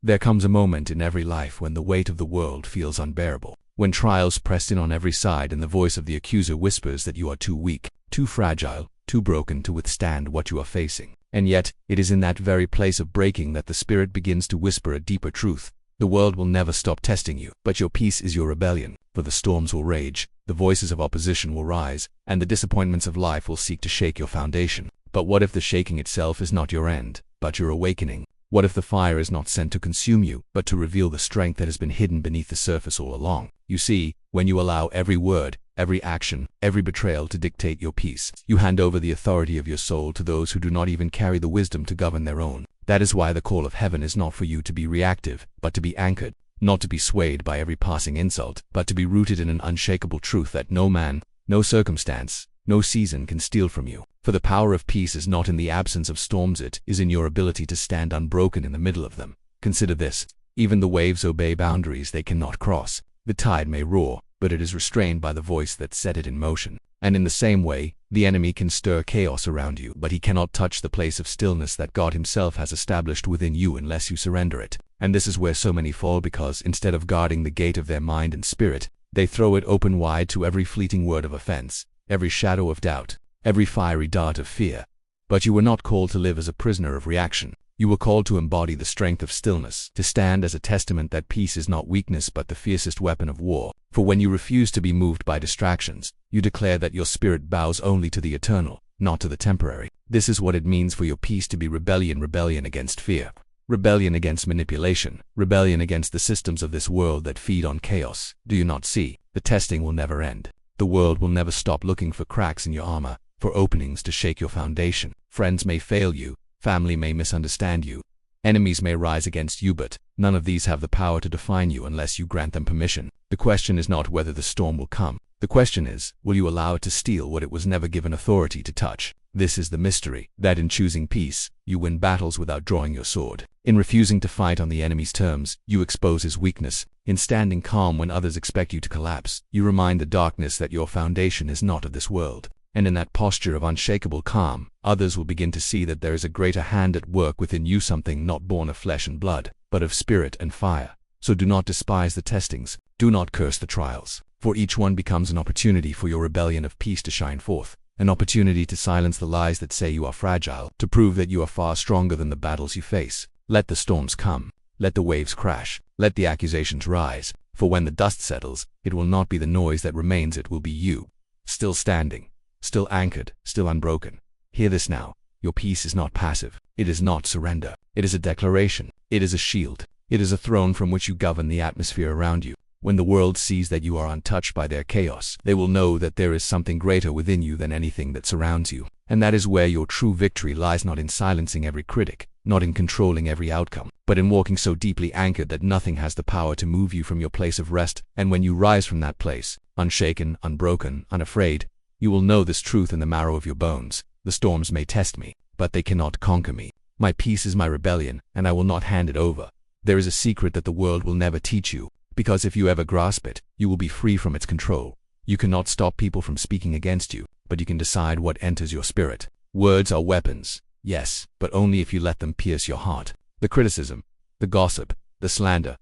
There comes a moment in every life when the weight of the world feels unbearable, when trials press in on every side and the voice of the accuser whispers that you are too weak, too fragile, too broken to withstand what you are facing. And yet, it is in that very place of breaking that the Spirit begins to whisper a deeper truth. The world will never stop testing you, but your peace is your rebellion, for the storms will rage, the voices of opposition will rise, and the disappointments of life will seek to shake your foundation. But what if the shaking itself is not your end, but your awakening? What if the fire is not sent to consume you, but to reveal the strength that has been hidden beneath the surface all along? You see, when you allow every word, every action, every betrayal to dictate your peace, you hand over the authority of your soul to those who do not even carry the wisdom to govern their own. That is why the call of heaven is not for you to be reactive, but to be anchored, not to be swayed by every passing insult, but to be rooted in an unshakable truth that no man, no circumstance, no season can steal from you. For the power of peace is not in the absence of storms, it is in your ability to stand unbroken in the middle of them. Consider this: even the waves obey boundaries they cannot cross. The tide may roar, but it is restrained by the voice that set it in motion. And in the same way, the enemy can stir chaos around you, but he cannot touch the place of stillness that God himself has established within you unless you surrender it. And this is where so many fall, because instead of guarding the gate of their mind and spirit, they throw it open wide to every fleeting word of offense, every shadow of doubt, every fiery dart of fear. But you were not called to live as a prisoner of reaction. You were called to embody the strength of stillness, to stand as a testament that peace is not weakness but the fiercest weapon of war. For when you refuse to be moved by distractions, you declare that your spirit bows only to the eternal, not to the temporary. This is what it means for your peace to be rebellion against fear, rebellion against manipulation, rebellion against the systems of this world that feed on chaos. Do you not see? The testing will never end. The world will never stop looking for cracks in your armor, for openings to shake your foundation. Friends may fail you, family may misunderstand you, enemies may rise against you, but none of these have the power to define you unless you grant them permission. The question is not whether the storm will come. The question is, will you allow it to steal what it was never given authority to touch? This is the mystery, that in choosing peace, you win battles without drawing your sword. In refusing to fight on the enemy's terms, you expose his weakness. In standing calm when others expect you to collapse, you remind the darkness that your foundation is not of this world. And in that posture of unshakable calm, others will begin to see that there is a greater hand at work within you, something not born of flesh and blood, but of spirit and fire. So do not despise the testings, do not curse the trials, for each one becomes an opportunity for your rebellion of peace to shine forth, an opportunity to silence the lies that say you are fragile, to prove that you are far stronger than the battles you face. Let the storms come, let the waves crash, let the accusations rise, for when the dust settles, it will not be the noise that remains, it will be you, still standing, still anchored, still unbroken. Hear this now: your peace is not passive, it is not surrender, it is a declaration, it is a shield, it is a throne from which you govern the atmosphere around you. When the world sees that you are untouched by their chaos, they will know that there is something greater within you than anything that surrounds you. And that is where your true victory lies, not in silencing every critic, not in controlling every outcome, but in walking so deeply anchored that nothing has the power to move you from your place of rest. And when you rise from that place, unshaken, unbroken, unafraid, you will know this truth in the marrow of your bones: the storms may test me, but they cannot conquer me. My peace is my rebellion, and I will not hand it over. There is a secret that the world will never teach you, because if you ever grasp it, you will be free from its control. You cannot stop people from speaking against you, but you can decide what enters your spirit. Words are weapons, yes, but only if you let them pierce your heart. The criticism, the gossip, the slander,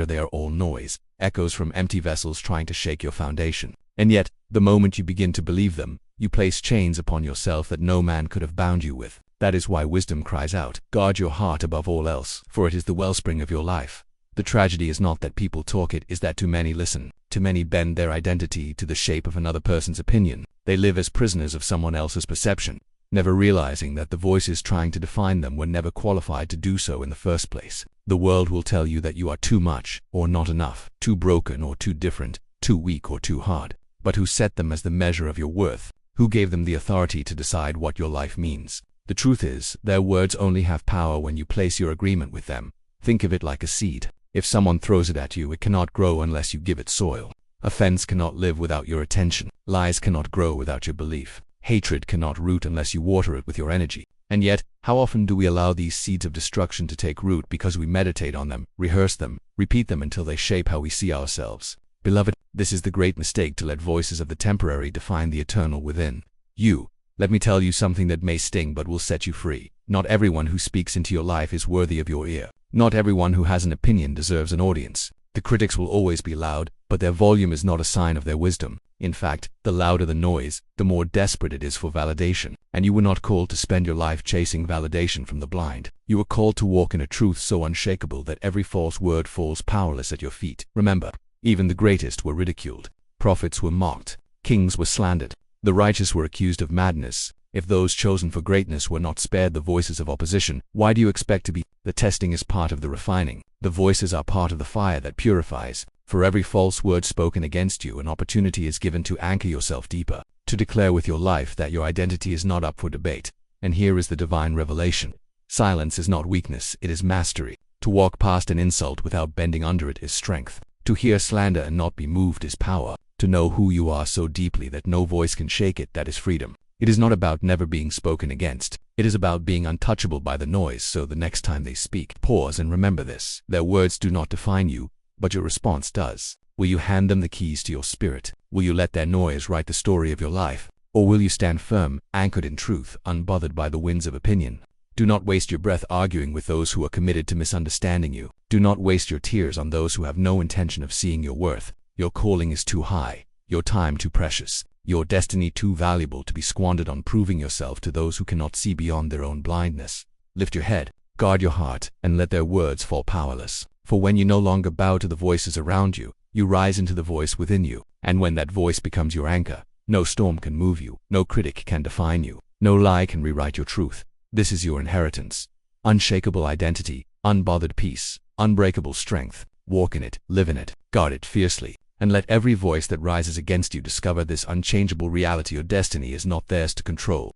they are all noise, echoes from empty vessels trying to shake your foundation. And yet, the moment you begin to believe them, you place chains upon yourself that no man could have bound you with. That is why wisdom cries out, guard your heart above all else, for it is the wellspring of your life. The tragedy is not that people talk, it is that too many listen. Too many bend their identity to the shape of another person's opinion. They live as prisoners of someone else's perception, never realizing that the voices trying to define them were never qualified to do so in the first place. The world will tell you that you are too much or not enough, too broken or too different, too weak or too hard. But who set them as the measure of your worth? Who gave them the authority to decide what your life means? The truth is, their words only have power when you place your agreement with them. Think of it like a seed. If someone throws it at you, it cannot grow unless you give it soil. Offense cannot live without your attention. Lies cannot grow without your belief. Hatred cannot root unless you water it with your energy. And yet, how often do we allow these seeds of destruction to take root because we meditate on them, rehearse them, repeat them until they shape how we see ourselves? Beloved, this is the great mistake, to let voices of the temporary define the eternal within. You, Let me tell you something that may sting but will set you free. Not everyone who speaks into your life is worthy of your ear. Not everyone who has an opinion deserves an audience. The critics will always be loud, but their volume is not a sign of their wisdom. In fact, the louder the noise, the more desperate it is for validation. And you were not called to spend your life chasing validation from the blind. You were called to walk in a truth so unshakable that every false word falls powerless at your feet. Remember, even the greatest were ridiculed. Prophets were mocked. Kings were slandered. The righteous were accused of madness. If those chosen for greatness were not spared the voices of opposition, why do you expect to be? The testing is part of the refining. The voices are part of the fire that purifies. For every false word spoken against you, an opportunity is given to anchor yourself deeper, to declare with your life that your identity is not up for debate. And here is the divine revelation. Silence is not weakness, it is mastery. To walk past an insult without bending under it is strength. To hear slander and not be moved is power. To know who you are so deeply that no voice can shake it, that is freedom. It is not about never being spoken against. It is about being untouchable by the noise, so the next time they speak, pause and remember this. Their words do not define you, but your response does. Will you hand them the keys to your spirit? Will you let their noise write the story of your life? Or will you stand firm, anchored in truth, unbothered by the winds of opinion? Do not waste your breath arguing with those who are committed to misunderstanding you. Do not waste your tears on those who have no intention of seeing your worth. Your calling is too high, your time too precious, your destiny too valuable to be squandered on proving yourself to those who cannot see beyond their own blindness. Lift your head, guard your heart, and let their words fall powerless. For when you no longer bow to the voices around you, you rise into the voice within you. And when that voice becomes your anchor, no storm can move you, no critic can define you, no lie can rewrite your truth. This is your inheritance. Unshakable identity, unbothered peace, unbreakable strength. Walk in it, live in it, guard it fiercely. And let every voice that rises against you discover this unchangeable reality: your destiny is not theirs to control.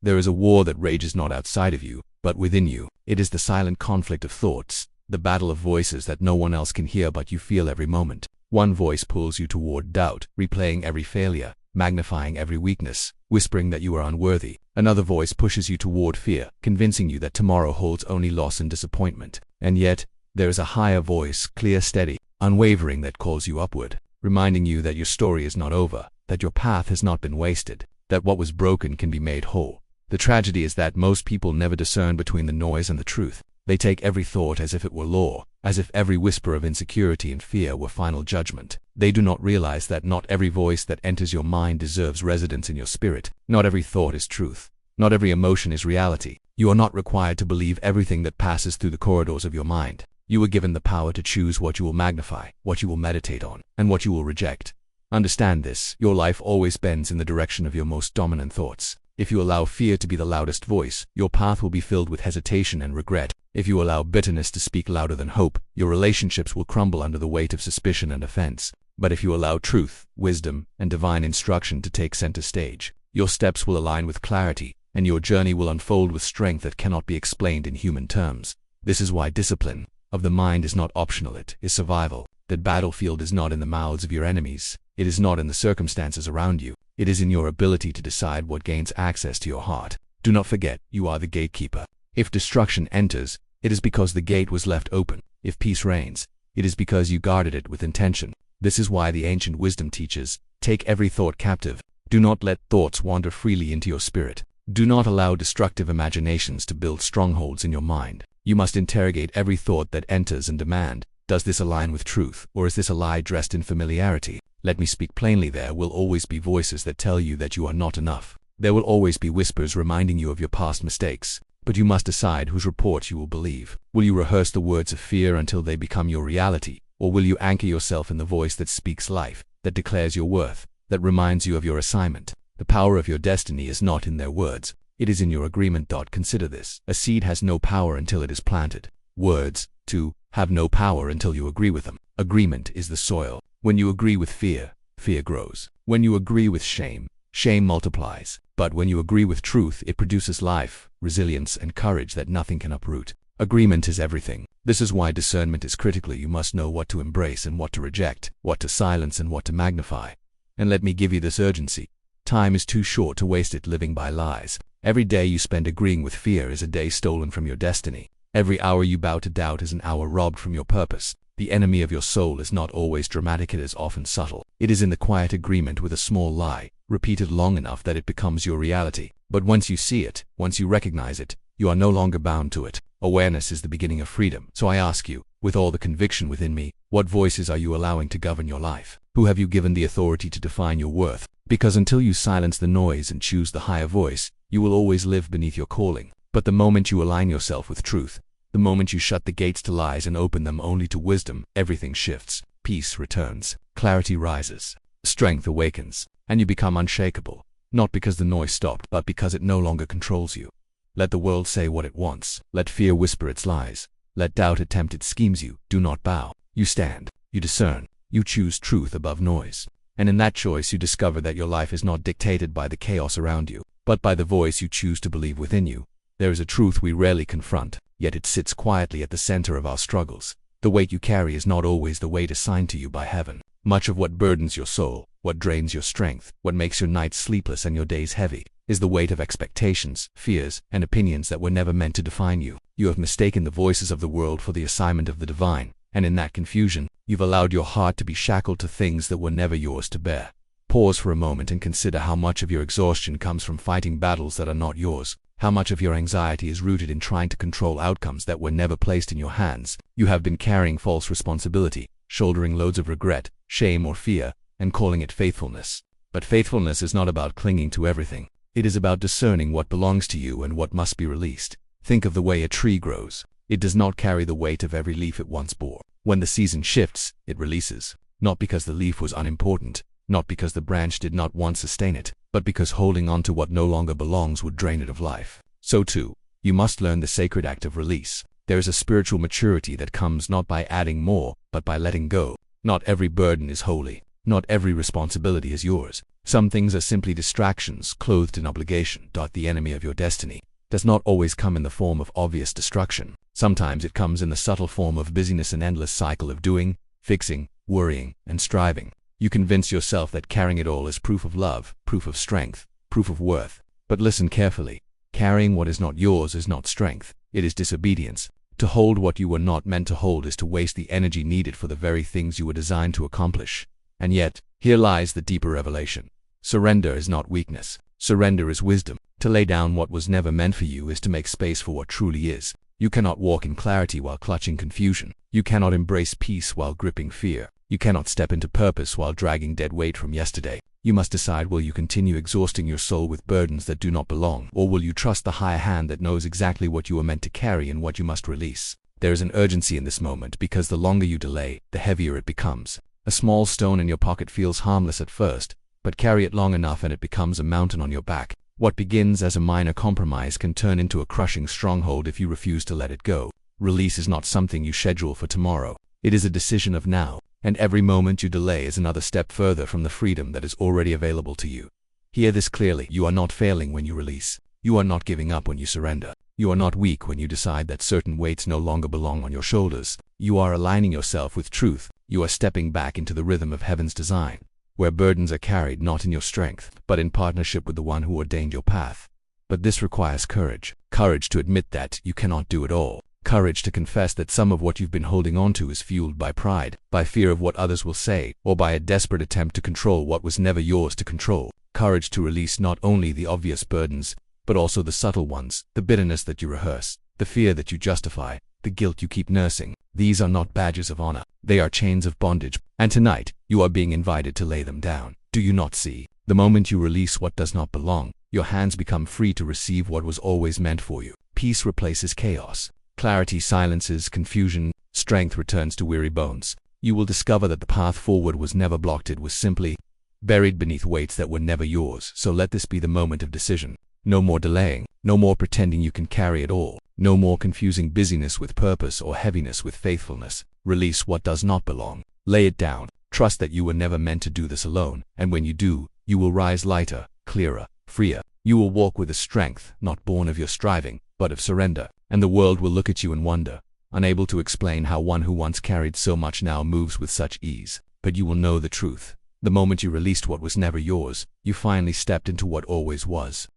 There is a war that rages not outside of you, but within you. It is the silent conflict of thoughts, the battle of voices that no one else can hear but you feel every moment. One voice pulls you toward doubt, replaying every failure, magnifying every weakness, whispering that you are unworthy. Another voice pushes you toward fear, convincing you that tomorrow holds only loss and disappointment. And yet, there is a higher voice, clear, steady, unwavering, that calls you upward, reminding you that your story is not over, that your path has not been wasted, that what was broken can be made whole. The tragedy is that most people never discern between the noise and the truth. They take every thought as if it were law, as if every whisper of insecurity and fear were final judgment. They do not realize that not every voice that enters your mind deserves residence in your spirit. Not every thought is truth. Not every emotion is reality. You are not required to believe everything that passes through the corridors of your mind. You were given the power to choose what you will magnify, what you will meditate on, and what you will reject. Understand this: your life always bends in the direction of your most dominant thoughts. If you allow fear to be the loudest voice, your path will be filled with hesitation and regret. If you allow bitterness to speak louder than hope, your relationships will crumble under the weight of suspicion and offense. But if you allow truth, wisdom, and divine instruction to take center stage, your steps will align with clarity, and your journey will unfold with strength that cannot be explained in human terms. This is why discipline of the mind is not optional, it is survival. That battlefield is not in the mouths of your enemies. It is not in the circumstances around you. It is in your ability to decide what gains access to your heart. Do not forget, you are the gatekeeper. If destruction enters, it is because the gate was left open. If peace reigns, it is because you guarded it with intention. This is why the ancient wisdom teaches, take every thought captive. Do not let thoughts wander freely into your spirit. Do not allow destructive imaginations to build strongholds in your mind. You must interrogate every thought that enters and demand, does this align with truth, or is this a lie dressed in familiarity? Let me speak plainly: there will always be voices that tell you that you are not enough. There will always be whispers reminding you of your past mistakes. But you must decide whose reports you will believe. Will you rehearse the words of fear until they become your reality? Or will you anchor yourself in the voice that speaks life, that declares your worth, that reminds you of your assignment? The power of your destiny is not in their words. It is in your agreement. Consider this: a seed has no power until it is planted. Words, too, have no power until you agree with them. Agreement is the soil. When you agree with fear, fear grows. When you agree with shame, shame multiplies. But when you agree with truth, it produces life, resilience, and courage that nothing can uproot. Agreement is everything. This is why discernment is critical. You must know what to embrace and what to reject, what to silence and what to magnify. And let me give you this urgency: time is too short to waste it living by lies. Every day you spend agreeing with fear is a day stolen from your destiny. Every hour you bow to doubt is an hour robbed from your purpose. The enemy of your soul is not always dramatic, it is often subtle. It is in the quiet agreement with a small lie, Repeat it long enough that it becomes your reality. But once you see it, once you recognize it, you are no longer bound to it. Awareness is the beginning of freedom. So I ask you, with all the conviction within me, what voices are you allowing to govern your life? Who have you given the authority to define your worth? Because until you silence the noise and choose the higher voice, you will always live beneath your calling. But the moment you align yourself with truth, the moment you shut the gates to lies and open them only to wisdom, everything shifts, peace returns, clarity rises, strength awakens, and you become unshakable. Not because the noise stopped, but because it no longer controls you. Let the world say what it wants. Let fear whisper its lies. Let doubt attempt its schemes. You do not bow. You stand. You discern. You choose truth above noise. And in that choice you discover that your life is not dictated by the chaos around you, but by the voice you choose to believe within you. There is a truth we rarely confront, yet it sits quietly at the center of our struggles. The weight you carry is not always the weight assigned to you by heaven. Much of what burdens your soul, what drains your strength, what makes your nights sleepless and your days heavy, is the weight of expectations, fears, and opinions that were never meant to define you. You have mistaken the voices of the world for the assignment of the divine, and in that confusion, you've allowed your heart to be shackled to things that were never yours to bear. Pause for a moment and consider how much of your exhaustion comes from fighting battles that are not yours. How much of your anxiety is rooted in trying to control outcomes that were never placed in your hands. You have been carrying false responsibility, shouldering loads of regret, shame, or fear, and calling it faithfulness. But faithfulness is not about clinging to everything. It is about discerning what belongs to you and what must be released. Think of the way a tree grows. It does not carry the weight of every leaf it once bore. When the season shifts, it releases. Not because the leaf was unimportant, not because the branch did not once sustain it, but because holding on to what no longer belongs would drain it of life. So too, you must learn the sacred act of release. There is a spiritual maturity that comes not by adding more, but by letting go. Not every burden is holy. Not every responsibility is yours. Some things are simply distractions, clothed in obligation. The enemy of your destiny does not always come in the form of obvious destruction. Sometimes it comes in the subtle form of busyness, an endless cycle of doing, fixing, worrying, and striving. You convince yourself that carrying it all is proof of love, proof of strength, proof of worth. But listen carefully. Carrying what is not yours is not strength. It is disobedience. To hold what you were not meant to hold is to waste the energy needed for the very things you were designed to accomplish. And yet, here lies the deeper revelation. Surrender is not weakness. Surrender is wisdom. To lay down what was never meant for you is to make space for what truly is. You cannot walk in clarity while clutching confusion. You cannot embrace peace while gripping fear. You cannot step into purpose while dragging dead weight from yesterday. You must decide, will you continue exhausting your soul with burdens that do not belong, or will you trust the higher hand that knows exactly what you are meant to carry and what you must release? There is an urgency in this moment because the longer you delay, the heavier it becomes. A small stone in your pocket feels harmless at first, but carry it long enough and it becomes a mountain on your back. What begins as a minor compromise can turn into a crushing stronghold if you refuse to let it go. Release is not something you schedule for tomorrow. It is a decision of now. And every moment you delay is another step further from the freedom that is already available to you. Hear this clearly. You are not failing when you release. You are not giving up when you surrender. You are not weak when you decide that certain weights no longer belong on your shoulders. You are aligning yourself with truth. You are stepping back into the rhythm of heaven's design, where burdens are carried not in your strength, but in partnership with the one who ordained your path. But this requires courage. Courage to admit that you cannot do it all. Courage to confess that some of what you've been holding on to is fueled by pride, by fear of what others will say, or by a desperate attempt to control what was never yours to control. Courage to release not only the obvious burdens, but also the subtle ones, the bitterness that you rehearse, the fear that you justify, the guilt you keep nursing. These are not badges of honor. They are chains of bondage, and tonight, you are being invited to lay them down. Do you not see? The moment you release what does not belong, your hands become free to receive what was always meant for you. Peace replaces chaos. Clarity silences confusion, strength returns to weary bones. You will discover that the path forward was never blocked, it was simply buried beneath weights that were never yours. So let this be the moment of decision. No more delaying, no more pretending you can carry it all, no more confusing busyness with purpose or heaviness with faithfulness. Release what does not belong. Lay it down. Trust that you were never meant to do this alone, and when you do, you will rise lighter, clearer, freer. You will walk with a strength not born of your striving, but of surrender. And the world will look at you and wonder, unable to explain how one who once carried so much now moves with such ease. But you will know the truth. The moment you released what was never yours, you finally stepped into what always was.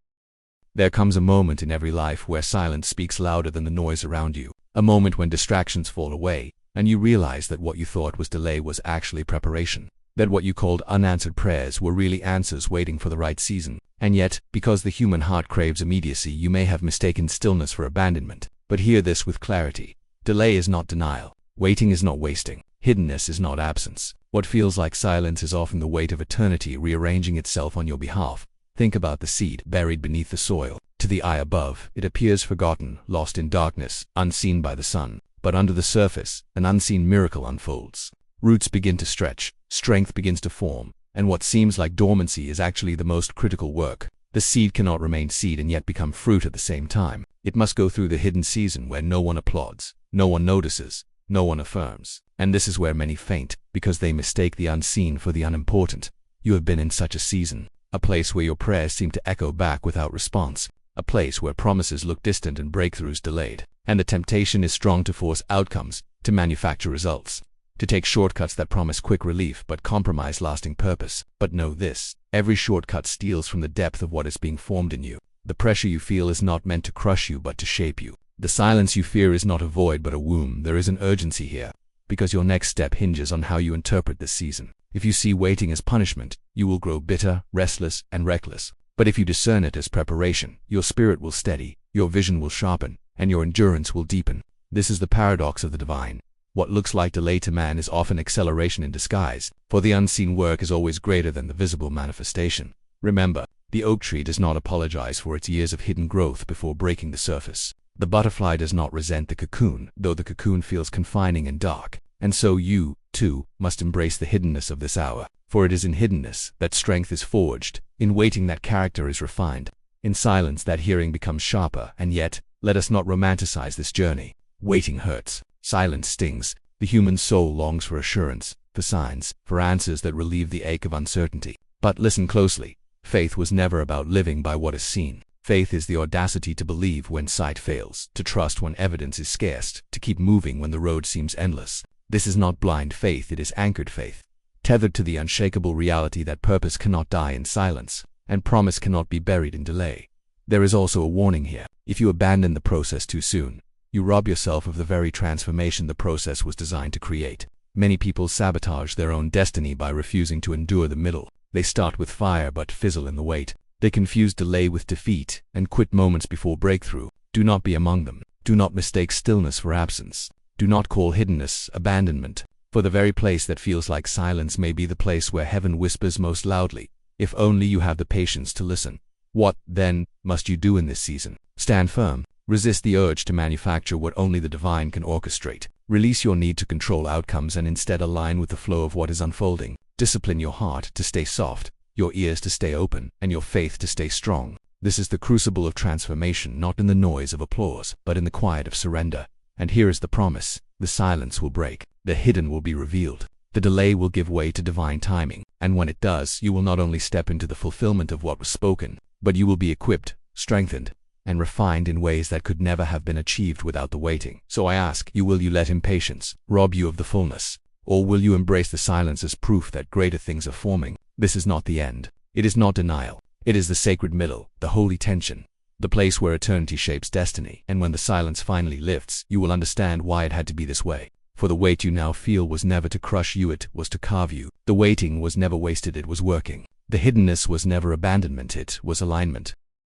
There comes a moment in every life where silence speaks louder than the noise around you. A moment when distractions fall away, and you realize that what you thought was delay was actually preparation. that what you called unanswered prayers were really answers waiting for the right season. And yet, because the human heart craves immediacy, you may have mistaken stillness for abandonment. But hear this with clarity. Delay is not denial. Waiting is not wasting. Hiddenness is not absence. What feels like silence is often the weight of eternity rearranging itself on your behalf. Think about the seed buried beneath the soil. To the eye above, it appears forgotten, lost in darkness, unseen by the sun. But under the surface, an unseen miracle unfolds. Roots begin to stretch, strength begins to form, and what seems like dormancy is actually the most critical work. The seed cannot remain seed and yet become fruit at the same time. It must go through the hidden season where no one applauds, no one notices, no one affirms. And this is where many faint, because they mistake the unseen for the unimportant. You have been in such a season, a place where your prayers seem to echo back without response, a place where promises look distant and breakthroughs delayed. And the temptation is strong to force outcomes, to manufacture results, to take shortcuts that promise quick relief but compromise lasting purpose. But know this, every shortcut steals from the depth of what is being formed in you. The pressure you feel is not meant to crush you but to shape you. The silence you fear is not a void but a womb. There is an urgency here, because your next step hinges on how you interpret this season. If you see waiting as punishment, you will grow bitter, restless, and reckless. But if you discern it as preparation, your spirit will steady, your vision will sharpen, and your endurance will deepen. This is the paradox of the divine. What looks like delay to man is often acceleration in disguise, for the unseen work is always greater than the visible manifestation. Remember, the oak tree does not apologize for its years of hidden growth before breaking the surface. The butterfly does not resent the cocoon, though the cocoon feels confining and dark. And so you, too, must embrace the hiddenness of this hour, for it is in hiddenness that strength is forged, in waiting that character is refined, in silence that hearing becomes sharper. And yet, let us not romanticize this journey. Waiting hurts. Silence stings. The human soul longs for assurance, for signs, for answers that relieve the ache of uncertainty. But listen closely. Faith was never about living by what is seen. Faith is the audacity to believe when sight fails, to trust when evidence is scarce, to keep moving when the road seems endless. This is not blind faith, it is anchored faith, tethered to the unshakable reality that purpose cannot die in silence, and promise cannot be buried in delay. There is also a warning here. If you abandon the process too soon, you rob yourself of the very transformation the process was designed to create. Many people sabotage their own destiny by refusing to endure the middle. They start with fire but fizzle in the wait. They confuse delay with defeat and quit moments before breakthrough. Do not be among them. Do not mistake stillness for absence. Do not call hiddenness abandonment, for the very place that feels like silence may be the place where heaven whispers most loudly, if only you have the patience to listen. What, then, must you do in this season? Stand firm. Resist the urge to manufacture what only the divine can orchestrate. Release your need to control outcomes and instead align with the flow of what is unfolding. Discipline your heart to stay soft, your ears to stay open, and your faith to stay strong. This is the crucible of transformation, not in the noise of applause, but in the quiet of surrender. And here is the promise. The silence will break. The hidden will be revealed. The delay will give way to divine timing. And when it does, you will not only step into the fulfillment of what was spoken, but you will be equipped, strengthened, and refined in ways that could never have been achieved without the waiting. So I ask you, will you let impatience rob you of the fullness? Or will you embrace the silence as proof that greater things are forming? This is not the end. It is not denial. It is the sacred middle, the holy tension, the place where eternity shapes destiny. And when the silence finally lifts, you will understand why it had to be this way. For the weight you now feel was never to crush you, it was to carve you. The waiting was never wasted, it was working. The hiddenness was never abandonment, it was alignment.